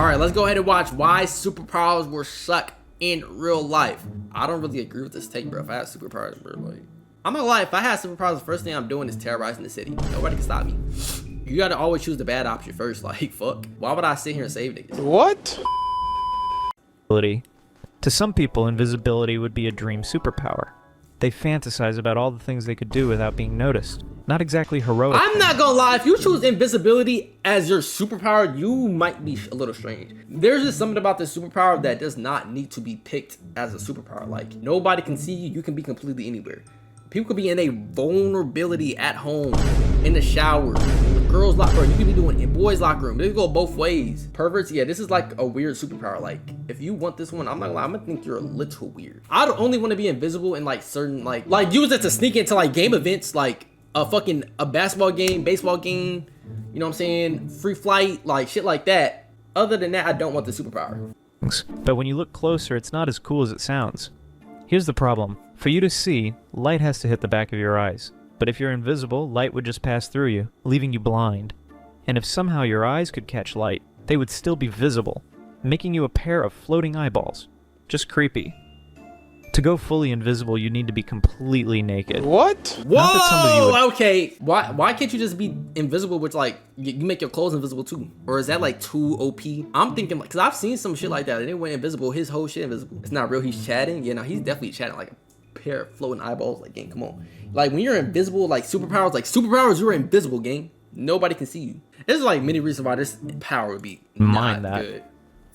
right, let's go ahead and watch why superpowers will suck in real life. I don't really agree with this take, bro. If I had superpowers, bro, like, I'm not gonna lie, if I had superpowers, the first thing I'm doing is terrorizing the city. Nobody can stop me. You gotta always choose the bad option first. Like, fuck. Why would I sit here and save niggas? What? To some people, invisibility would be a dream superpower. They fantasize about all the things they could do without being noticed. Not exactly heroic. I'm not gonna lie, if you choose invisibility as your superpower, you might be a little strange. There's just something about this superpower that does not need to be picked as a superpower. Like, nobody can see you, you can be completely anywhere. People could be in a vulnerability at home, in the shower, the girls' locker room. You could be doing in boys' locker room. They go both ways. Perverts, yeah, this is like a weird superpower. Like, if you want this one, I'm not gonna lie, I'm gonna think you're a little weird. I'd only want to be invisible in like certain like use it to sneak into like game events, like a basketball game, baseball game. You know what I'm saying? Free flight, like shit like that. Other than that, I don't want the superpower. But when you look closer, it's not as cool as it sounds. Here's the problem. For you to see, light has to hit the back of your eyes. But if you're invisible, light would just pass through you, leaving you blind. And if somehow your eyes could catch light, they would still be visible, making you a pair of floating eyeballs. Just creepy. To go fully invisible, you need to be completely naked. What? Whoa! Okay. Why can't you just be invisible with like you make your clothes invisible too? Or is that like too OP? I'm thinking like, cause I've seen some shit like that. And it went invisible. His whole shit invisible. It's not real. He's chatting. Yeah, no, he's definitely chatting like a pair of floating eyeballs. Like, gang, come on. Like when you're invisible, like superpowers, you're invisible, gang. Nobody can see you. There's like many reasons why this power would be not good.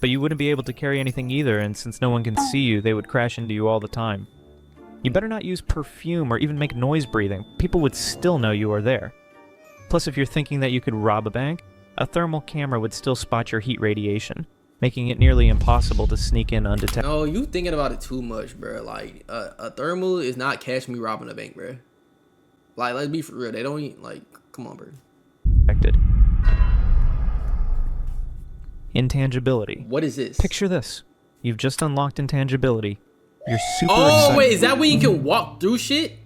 But you wouldn't be able to carry anything either, and since no one can see you, they would crash into you all the time. You better not use perfume or even make noise breathing. People would still know you are there. Plus, if you're thinking that you could rob a bank, a thermal camera would still spot your heat radiation, making it nearly impossible to sneak in undetected. No, you thinking about it too much, bro. Like, a thermal is not catching me robbing a bank, bro. Like, let's be for real. They don't eat, like, come on, bro. Intangibility. What is this? Picture this. You've just unlocked intangibility. You're super excited. excited. Wait, is that when you can walk through shit?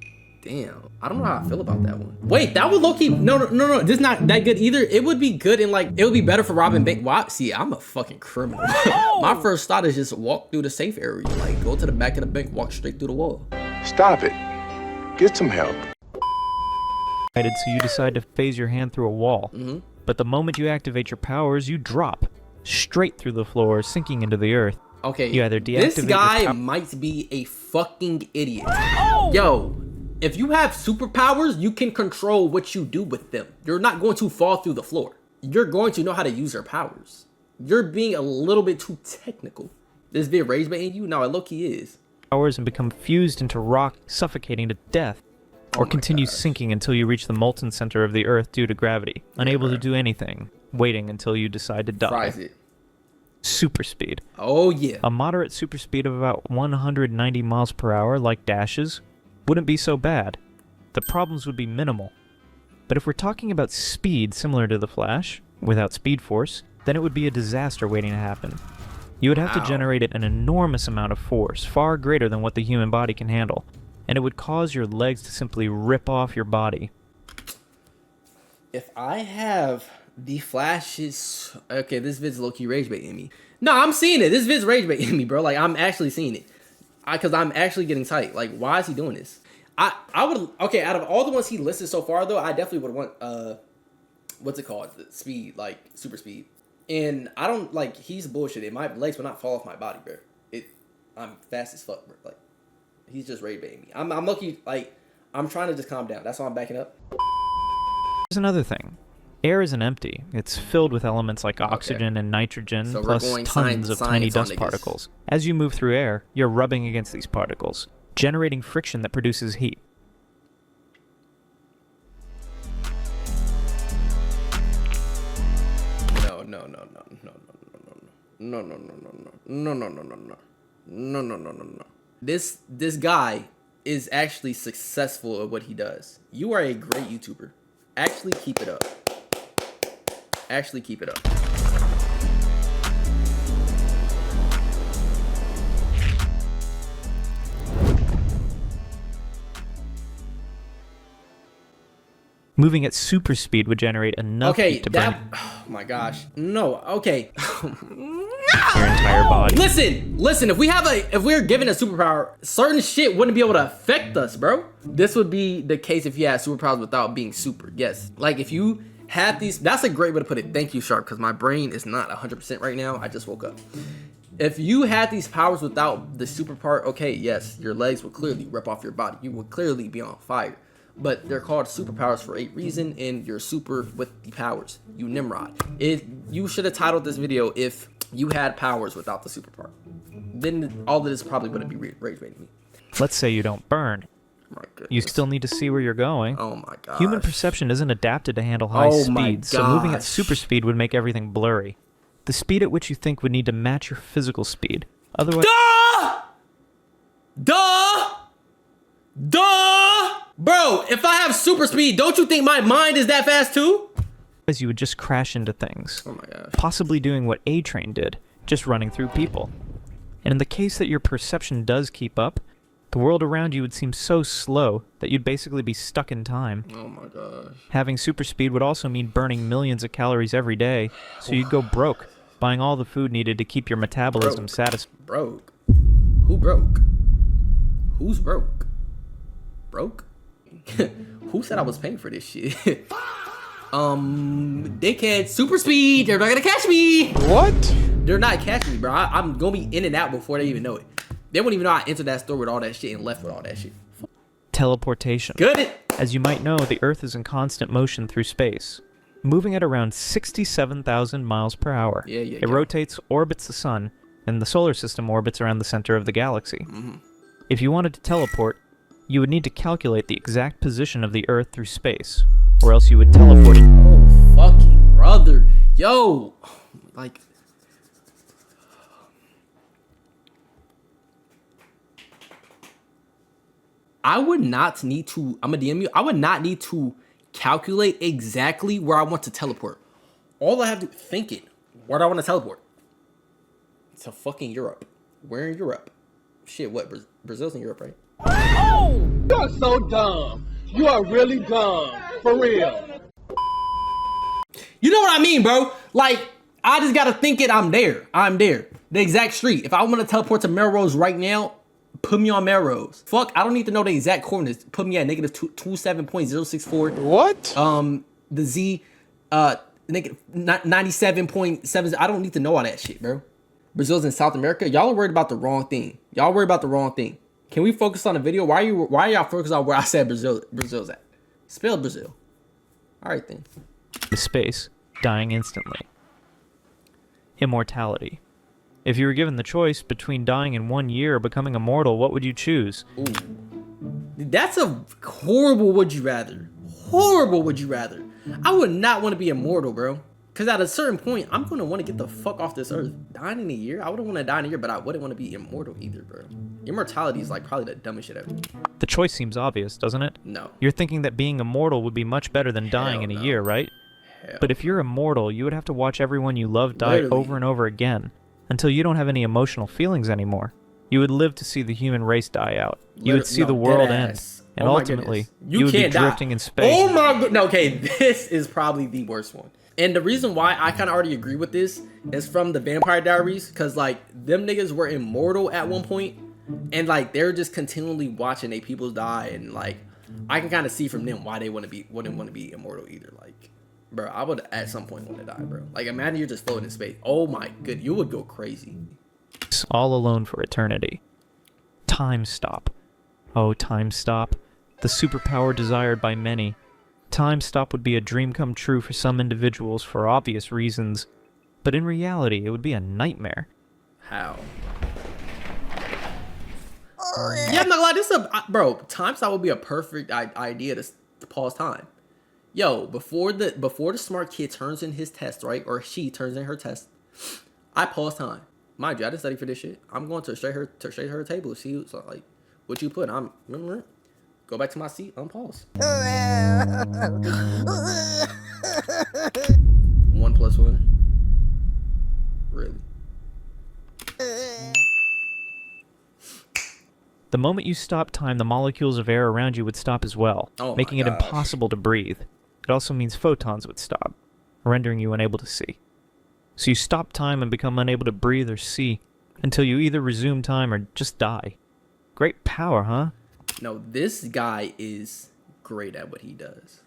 Damn, I don't know how I feel about that one. Wait, that would low-key, no, this is not that good either. It would be good and like, it would be better for robbing bank. Why? See, I'm a fucking criminal. My first thought is just walk through the safe area. Like, go to the back of the bank, walk straight through the wall. Stop it. Get some help. So you decide to phase your hand through a wall. But the moment you activate your powers, you drop straight through the floor, sinking into the earth. Okay, you either deactivate this guy might be a fucking idiot. Yo, if you have superpowers, you can control what you do with them. You're not going to fall through the floor. You're going to know how to use your powers. You're being a little bit too technical. This vid rage baiting you? No, it low-key is. Powers and become fused into rock, suffocating to death. Or continue sinking until you reach the molten center of the earth due to gravity, unable to do anything, waiting until you decide to die. Fries it. Superspeed. Oh yeah. A moderate superspeed of about 190 miles per hour, like Dash's, wouldn't be so bad. The problems would be minimal. But if we're talking about speed similar to the Flash, without Speed Force, then it would be a disaster waiting to happen. You would have to generate an enormous amount of force, far greater than what the human body can handle. And it would cause your legs to simply rip off your body. If I have the Flash's... Okay, this vid's low-key rage baiting me. No, I'm seeing it. This vid's rage baiting me, bro. Like, I'm actually seeing it. Because I'm actually getting tight. Like, why is he doing this? I would... Okay, out of all the ones he listed so far, though, I definitely would want... what's it called? The speed. Like, super speed. And I don't... Like, he's bullshitting. My legs will not fall off my body, bro. I'm fast as fuck, bro. Like... He's just rage baiting me. I'm lucky, like, I'm trying to just calm down. That's why I'm backing up. There's another thing. Air isn't empty. It's filled with elements like oxygen and nitrogen, so plus tons of tiny dust particles. As you move through air, you're rubbing against these particles, generating friction that produces heat. No. This guy is actually successful at what he does. You are a great YouTuber. Actually keep it up. Actually keep it up. Moving at super speed would generate enough heat to burn oh my gosh. No, okay. your entire body. Listen, if we're given a superpower, certain shit wouldn't be able to affect us, bro. This would be the case if you had superpowers without being super. Yes. Like if you had these, that's a great way to put it. Thank you, Sharp, because my brain is not 100% right now. I just woke up. If you had these powers without the super part, okay, yes, your legs would clearly rip off your body. You would clearly be on fire. But they're called superpowers for a reason, and you're super with the powers. You Nimrod. You should have titled this video if you had powers without the super part. Then all of this probably wouldn't be rage baiting me. Let's say you don't burn. My goodness. You still need to see where you're going. Oh my god. Human perception isn't adapted to handle high speed, so moving at super speed would make everything blurry. The speed at which you think would need to match your physical speed. Otherwise... Duh! Bro, if I have super speed, don't you think my mind is that fast too? You would just crash into things. Oh my gosh. Possibly doing what A-Train did, just running through people. And in the case that your perception does keep up, the world around you would seem so slow that you'd basically be stuck in time. Oh my gosh. Having super speed would also mean burning millions of calories every day, so you'd go broke, buying all the food needed to keep your metabolism satisfied. Broke? Who broke? Who's broke? Broke? Who said I was paying for this shit? Dickhead, super speed, they're not gonna catch me! What? They're not catching me, bro. I'm gonna be in and out before they even know it. They wouldn't even know I entered that store with all that shit and left with all that shit. Teleportation. Good. As you might know, the Earth is in constant motion through space, moving at around 67,000 miles per hour. It rotates, orbits the sun, and the solar system orbits around the center of the galaxy. If you wanted to teleport, you would need to calculate the exact position of the Earth through space, or else you would teleport it. Oh, fucking brother. Yo. Like... I would not need to, I'm gonna DM you, I would not need to calculate exactly where I want to teleport. All I have to think it, where do I want to teleport? To fucking Europe. Where in Europe? Shit, what? Brazil's in Europe, right? Oh! You're so dumb. You are really dumb. For real. You know what I mean, bro? Like, I just gotta think it, I'm there. I'm there. The exact street. If I want to teleport to Melrose right now, put me on Melrose. Fuck, I don't need to know the exact coordinates. Put me at negative 27.064. What? The Z, negative 97.7. I don't need to know all that shit, bro. Brazil's in South America. Y'all are worried about the wrong thing. Y'all worried about the wrong thing. Can we focus on the video? Why are y'all focused on where I said Brazil's at? Spell Brazil. All right then. The space, dying instantly. Immortality. If you were given the choice between dying in 1 year or becoming immortal, what would you choose? Ooh. That's a horrible would you rather. Horrible would you rather. I would not want to be immortal, bro. Because at a certain point, I'm going to want to get the fuck off this earth. Dying in a year? I wouldn't want to die in a year, but I wouldn't want to be immortal either, bro. Immortality is like probably the dumbest shit ever. The choice seems obvious, doesn't it? No. You're thinking that being immortal would be much better than dying in a year, right? But if you're immortal, you would have to watch everyone you love die over and over again, until you don't have any emotional feelings anymore. You would live to see the human race die out. You would see the world end. And ultimately, you would be drifting in space. Oh my god. No, okay, this is probably the worst one. And the reason why I kind of already agree with this is from the Vampire Diaries. Because, like, them niggas were immortal at one point. And, like, they're just continually watching their people die. And, like, I can kind of see from them why they wouldn't want to be immortal either. Like, bro, I would at some point want to die, bro. Like, imagine you're just floating in space. Oh my god, you would go crazy. All alone for eternity. Time stop. Oh, time stop. The superpower desired by many. Time stop would be a dream come true for some individuals for obvious reasons. But in reality, it would be a nightmare. How? Yeah, I'm not gonna lie, this is bro, time stop would be a perfect idea to pause time. Yo, before the smart kid turns in his test, right? Or she turns in her test, I pause time. Mind you, I didn't study for this shit. I'm going to straight her table to see like what you put. Go back to my seat, unpause. 1 + 1. Really? The moment you stop time, the molecules of air around you would stop as well, making it impossible to breathe. it also means photons would stop, rendering you unable to see. So you stop time and become unable to breathe or see until you either resume time or just die. Great power, huh? No, this guy is great at what he does.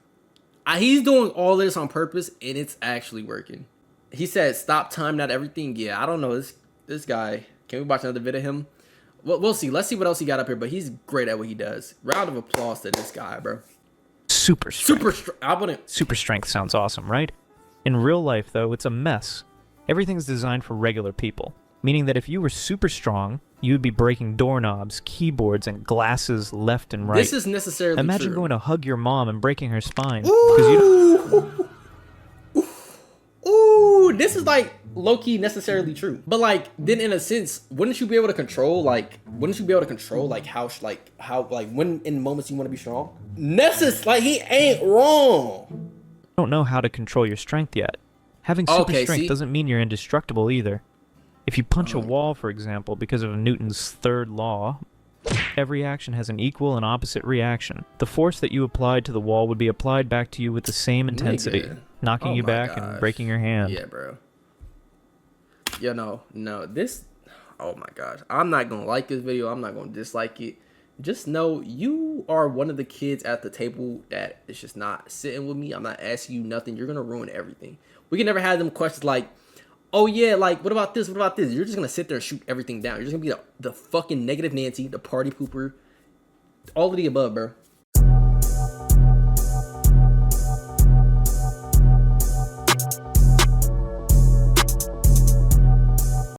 He's doing all this on purpose, and it's actually working. He said, "Stop time, not everything." Yeah, I don't know this guy. Can we watch another video of him? We'll see. Let's see what else he got up here. But he's great at what he does. Round of applause to this guy, bro. Super strength. I wouldn't. Super strength sounds awesome, right? In real life, though, it's a mess. Everything's designed for regular people, meaning that if you were super strong, you would be breaking doorknobs, keyboards, and glasses left and right. This is necessarily Imagine true. going to hug your mom and breaking her spine because you don't. Ooh, this is like low-key necessarily true. But like, then in a sense, wouldn't you be able to control how when in moments you want to be strong? Like he ain't wrong. Don't know how to control your strength yet. Having super Okay, strength see? doesn't mean you're indestructible either. If you punch a wall, for example, because of Newton's third law, every action has an equal and opposite reaction. The force that you applied to the wall would be applied back to you with the same intensity, Nigga. knocking Oh you my back gosh. and breaking your hand. Yeah, bro. Yeah, no, this. Oh my gosh, I'm not gonna like this video. I'm not gonna dislike it. Just know you are one of the kids at the table that is just not sitting with me. I'm not asking you nothing. You're gonna ruin everything. We can never have them questions like, "Oh yeah, like what about this? What about this?" You're just gonna sit there and shoot everything down. You're just gonna be the fucking negative Nancy, the party pooper, all of the above, bro.